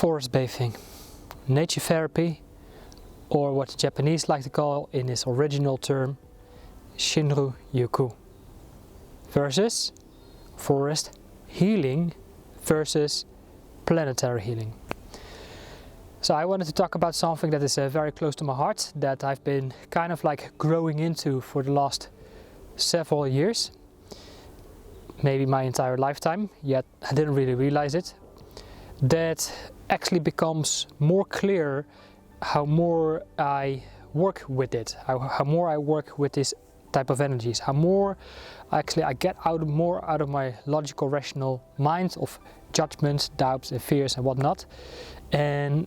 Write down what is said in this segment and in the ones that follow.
Forest bathing, nature therapy, or what the Japanese like to call in its original term, Shinrin Yuko, versus forest healing versus planetary healing. So I wanted to talk about something that is very close to my heart, that I've been kind of like growing into for the last several years, maybe my entire lifetime, yet I didn't really realize it. That actually becomes more clear how more I work with it, how more I work with this type of energies, how more actually I get more out of my logical, rational mind of judgments, doubts and fears and whatnot, and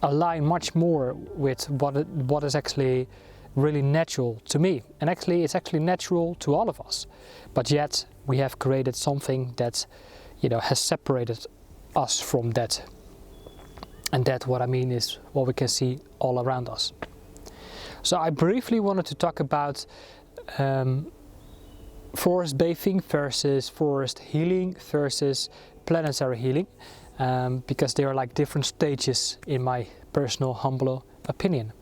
align much more with what is actually really natural to me. And actually it's actually natural to all of us, but yet we have created something that, you know, has separated us from that. And that, what I mean, is what we can see all around us. So I briefly wanted to talk about forest bathing versus forest healing versus planetary healing, because they are like different stages in my personal humble opinion.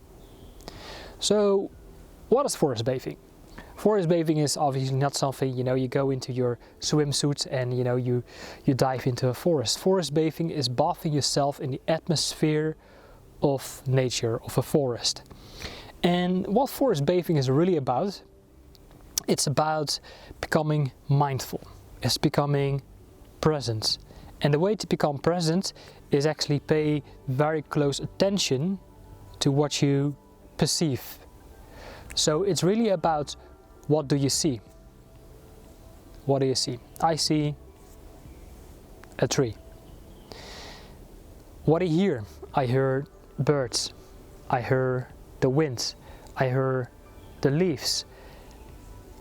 So what is forest bathing? Forest bathing is obviously not something, you know, you go into your swimsuit and, you know, you dive into a forest. Forest bathing is bathing yourself in the atmosphere of nature, of a forest. And what forest bathing is really about, it's about becoming mindful. It's becoming present. And the way to become present is actually pay very close attention to what you perceive. So it's really about, what do you see? What do you see? I see a tree. What do you hear? I hear birds. I hear the wind. I hear the leaves.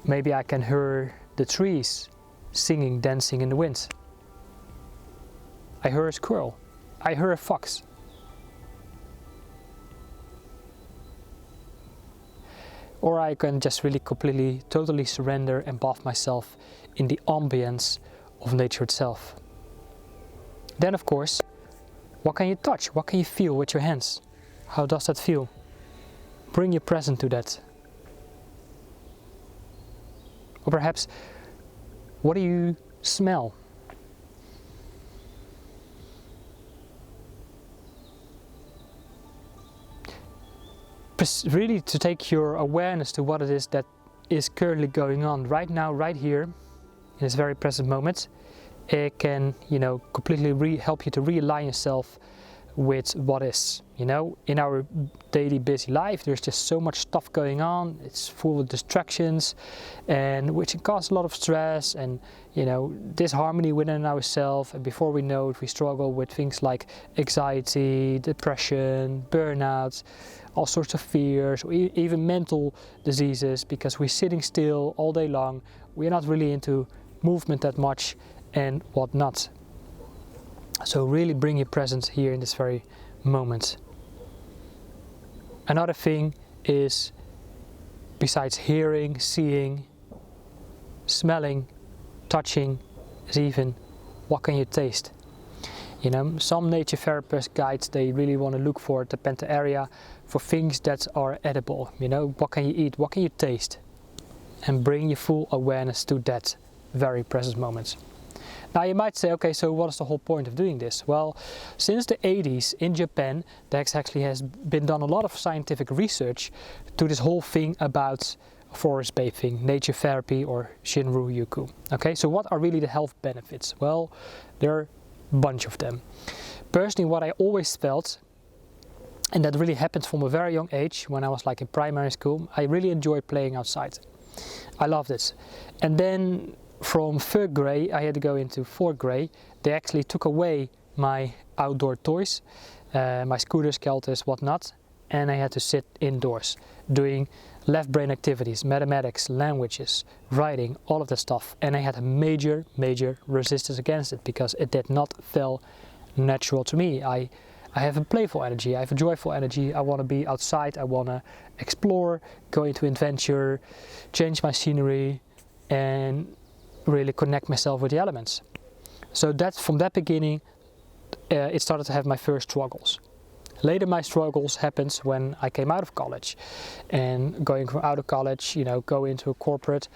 Maybe I can hear the trees singing, dancing in the wind. I hear a squirrel. I hear a fox. Or I can just really completely, totally surrender and bath myself in the ambience of nature itself. Then of course, what can you touch? What can you feel with your hands? How does that feel? Bring your presence to that. Or perhaps, what do you smell? Really to take your awareness to what it is that is currently going on right now, right here, in this very present moment. It can, you know, completely help you to realign yourself with what is. You know, in our daily busy life, there's just so much stuff going on. It's full of distractions, and which can cause a lot of stress and, you know, disharmony within ourselves. And before we know it, we struggle with things like anxiety, depression, burnout, all sorts of fears, or even mental diseases, because we're sitting still all day long. We're not really into movement that much and whatnot. So really bring your presence here in this very moment. Another thing is, besides hearing, seeing, smelling, touching, is even what can you taste? You know, some nature therapist guides, they really want to look for the penta area for things that are edible. You know, what can you eat? What can you taste? And bring your full awareness to that very present moment. Now you might say, okay, so what is the whole point of doing this? Well, since the 80s in Japan, there actually has been done a lot of scientific research to this whole thing about forest bathing, nature therapy, or Shinrin Yuko. Okay, so what are really the health benefits? Well, there are a bunch of them. Personally, what I always felt, and that really happened from a very young age, when I was like in primary school, I really enjoyed playing outside. I loved it. And then from third grade, I had to go into fourth grade. They actually took away my outdoor toys, my scooters, skelters, whatnot, and I had to sit indoors doing left brain activities, mathematics, languages, writing, all of that stuff. And I had a major resistance against it, because it did not feel natural to me. I have a playful energy, I have a joyful energy. I want to be outside, I want to explore, go into adventure, change my scenery, and really connect myself with the elements. So that's from that beginning, it started to have my first struggles. Later my struggles happened when I came out of college, and going from out of college, go into a corporate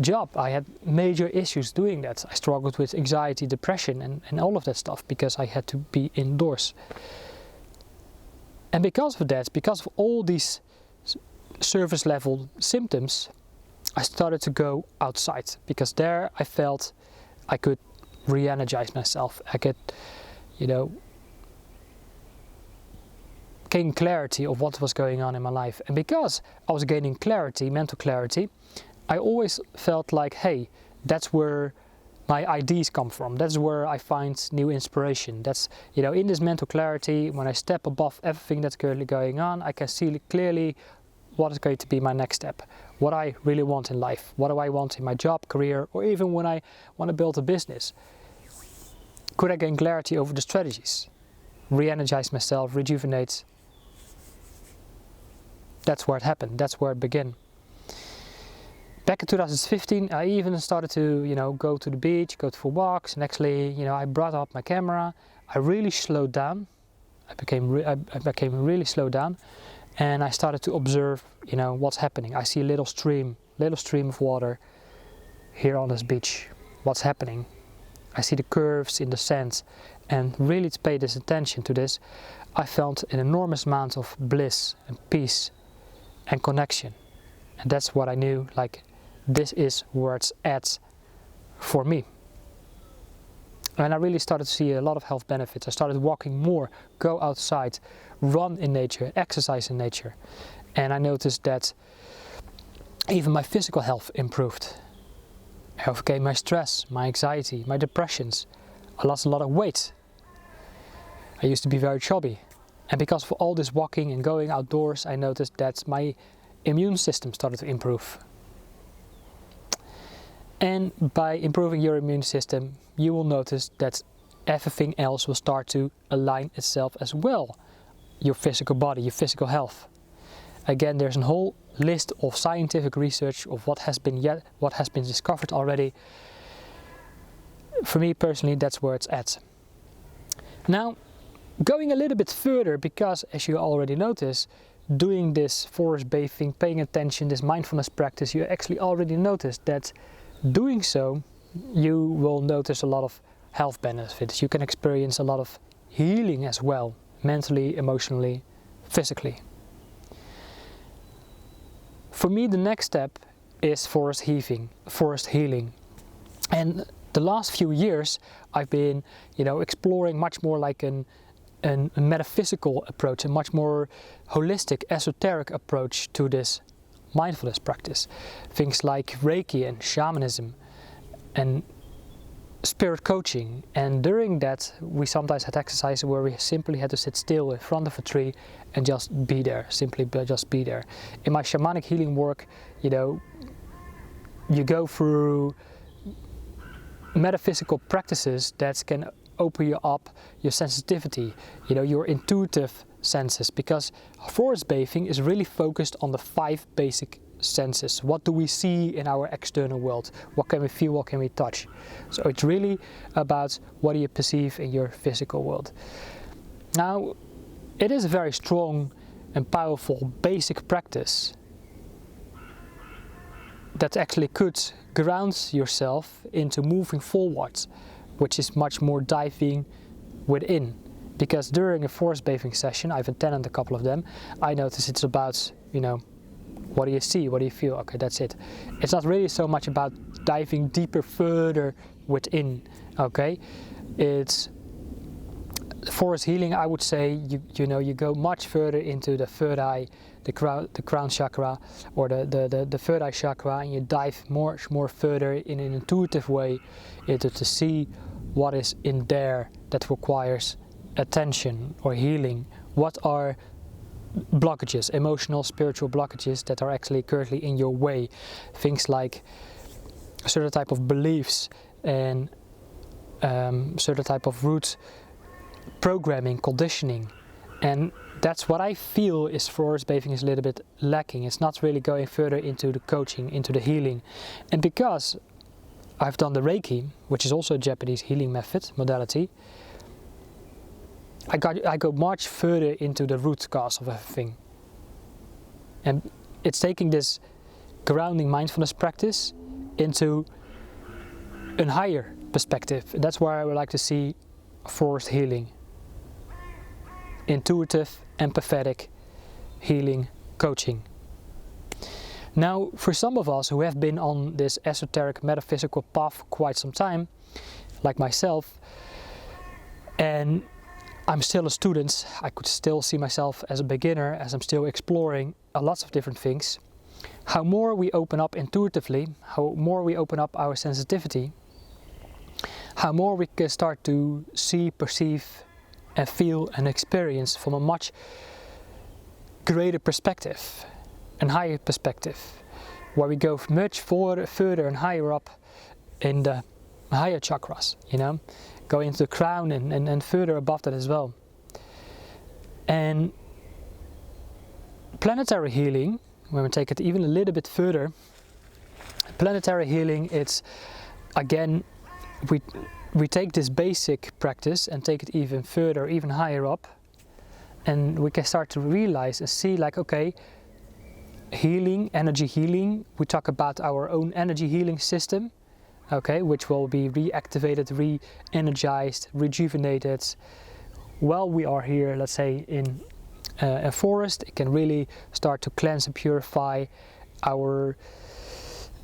job. I had major issues doing that. I struggled with anxiety, depression and all of that stuff because I had to be indoors. And because of that, because of all these surface level symptoms, I started to go outside, because there I felt I could re-energize myself. I could, gain clarity of what was going on in my life. And because I was gaining clarity, mental clarity, I always felt like, hey, that's where my ideas come from. That's where I find new inspiration. That's, in this mental clarity, when I step above everything that's currently going on, I can see clearly what is going to be my next step, what I really want in life, what do I want in my job, career, or even when I want to build a business. Could I gain clarity over the strategies? Re-energize myself, rejuvenate. That's where it happened, that's where it began. Back in 2015, I even started to, go to the beach, go for walks, and actually, I brought up my camera. I really slowed down. I became really slowed down, and I started to observe, what's happening. I see a little stream of water here on this beach. What's happening? I see the curves in the sand, and really to pay this attention to this, I felt an enormous amount of bliss and peace and connection. And that's what I knew, like, this is where it's at for me. And I really started to see a lot of health benefits. I started walking more, go outside, run in nature, exercise in nature. And I noticed that even my physical health improved. I overcame my stress, my anxiety, my depressions. I lost a lot of weight. I used to be very chubby. And because of all this walking and going outdoors, I noticed that my immune system started to improve. And by improving your immune system, you will notice that everything else will start to align itself as well. Your physical body, your physical health. Again, there's a whole list of scientific research of what has been discovered already. For me personally, that's where it's at. Now, going a little bit further, because as you already noticed, doing this forest bathing, paying attention, this mindfulness practice, you actually already noticed that doing so, you will notice a lot of health benefits. You can experience a lot of healing as well, mentally, emotionally, physically. For me, the next step is forest healing. And the last few years, I've been, exploring much more like a metaphysical approach, a much more holistic, esoteric approach to this mindfulness practice. Things like Reiki and shamanism and spirit coaching. And during that, we sometimes had exercises where we simply had to sit still in front of a tree and just be there, just be there. In my shamanic healing work, you go through metaphysical practices that can open you up your sensitivity, your intuitive senses, because forest bathing is really focused on the 5 basic senses. What do we see in our external world? What can we feel? What can we touch? So it's really about what do you perceive in your physical world. Now, it is a very strong and powerful basic practice that actually could ground yourself into moving forward, which is much more diving within. Because during a forest bathing session, I've attended a couple of them, I notice it's about, what do you see, what do you feel, okay, that's it. It's not really so much about diving deeper, further within, okay. It's forest healing, I would say, you go much further into the third eye, the crown chakra, or the third eye chakra, and you dive much more further in an intuitive way into to see what is in there that requires attention or healing. What are blockages, emotional, spiritual blockages that are actually currently in your way? Things like a certain type of beliefs and certain type of root programming, conditioning. And that's what I feel is forest bathing is a little bit lacking. It's not really going further into the coaching, into the healing. And because I've done the Reiki, which is also a Japanese healing modality, I go much further into the root cause of everything. And it's taking this grounding mindfulness practice into a higher perspective. And that's where I would like to see forest healing. Intuitive, empathetic healing coaching. Now, for some of us who have been on this esoteric metaphysical path for quite some time, like myself, and I'm still a student, I could still see myself as a beginner, as I'm still exploring a lot of different things. How more we open up intuitively, how more we open up our sensitivity, how more we can start to see, perceive and feel and experience from a much greater perspective and higher perspective, where we go much further and higher up in the higher chakras, you know, go into the crown and further above that as well. And planetary healing, when we take it even a little bit further, planetary healing, it's again, we take this basic practice and take it even further, even higher up, and we can start to realize and see like, okay, healing, energy healing, we talk about our own energy healing system, okay, which will be reactivated, re-energized, rejuvenated while we are here, let's say, in a forest. It can really start to cleanse and purify our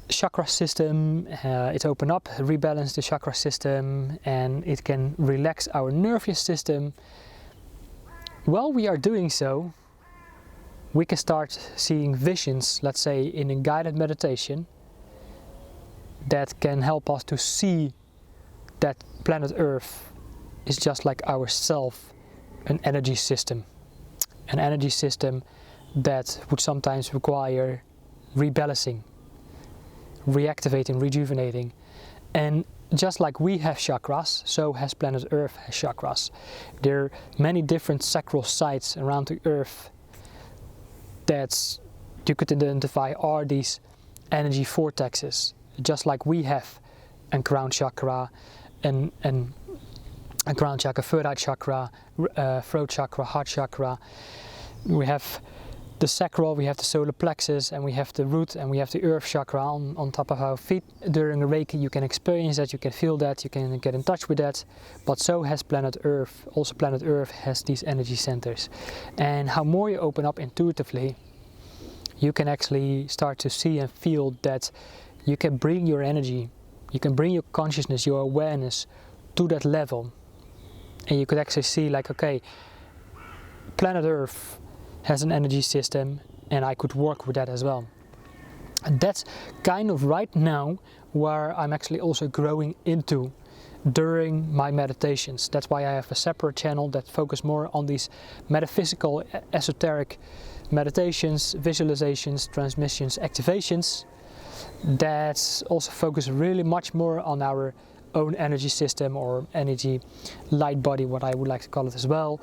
chakra system, it open up, rebalance the chakra system, and it can relax our nervous system. While we are doing so, we can start seeing visions, let's say in a guided meditation, that can help us to see that planet Earth is just like ourself, an energy system that would sometimes require rebalancing, reactivating, rejuvenating. And just like we have chakras, so has planet Earth has chakras. There are many different sacral sites around the Earth that you could identify are these energy vortexes, just like we have a crown chakra, and a crown chakra, third eye chakra, throat chakra, heart chakra. We have the sacral, we have the solar plexus, and we have the root, and we have the earth chakra on top of our feet. During a Reiki you can experience that, you can feel that, you can get in touch with that, but so has planet Earth. Also planet Earth has these energy centers. And how more you open up intuitively, you can actually start to see and feel that you can bring your energy, you can bring your consciousness, your awareness to that level. And you could actually see like, okay, planet Earth has an energy system and I could work with that as well. And that's kind of right now where I'm actually also growing into during my meditations. That's why I have a separate channel that focuses more on these metaphysical, esoteric meditations, visualizations, transmissions, activations. That also focus really much more on our own energy system or energy light body, what I would like to call it as well.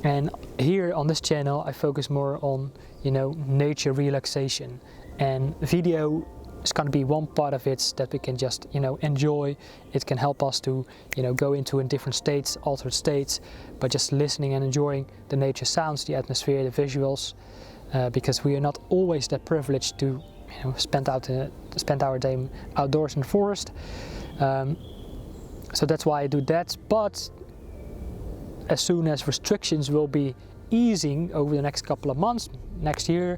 And here on this channel I focus more on, you know, nature relaxation, and video is going to be one part of it that we can just, you know, enjoy. It can help us to, you know, go into different states, altered states, by just listening and enjoying the nature sounds, the atmosphere, the visuals, because we are not always that privileged to, you know, spend our day outdoors in the forest. So that's why I do that. But as soon as restrictions will be easing over the next couple of months, next year,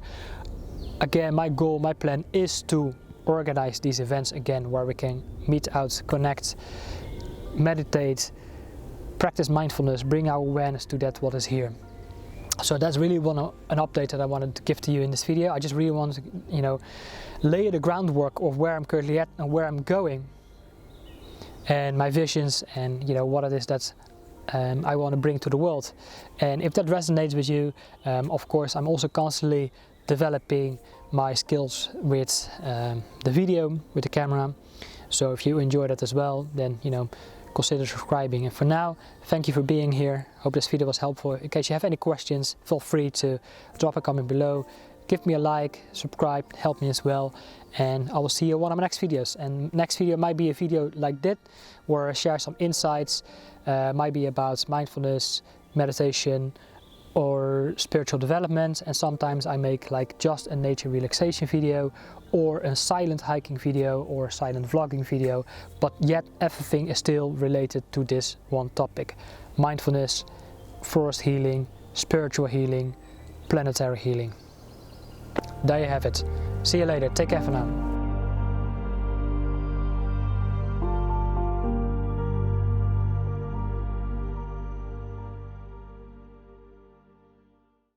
again, my goal, my plan is to organize these events again, where we can meet out, connect, meditate, practice mindfulness, bring our awareness to that what is here. So that's really an update that I wanted to give to you in this video. I just really wanted to, you know, lay the groundwork of where I'm currently at and where I'm going, and my visions, and, you know, what it is that I want to bring to the world. And if that resonates with you, of course, I'm also constantly developing my skills with the video, with the camera. So if you enjoy that as well, then, you know, consider subscribing. And for now, thank you for being here. Hope this video was helpful. In case you have any questions, feel free to drop a comment below. give me a like, subscribe, help me as well, and I will see you in one of my next videos. And next video might be a video like that, where I share some insights, might be about mindfulness, meditation, or spiritual development, and sometimes I make like just a nature relaxation video, or a silent hiking video, or a silent vlogging video, but yet everything is still related to this one topic: mindfulness, forest healing, spiritual healing, planetary healing. There you have it. See you later. Take care for now.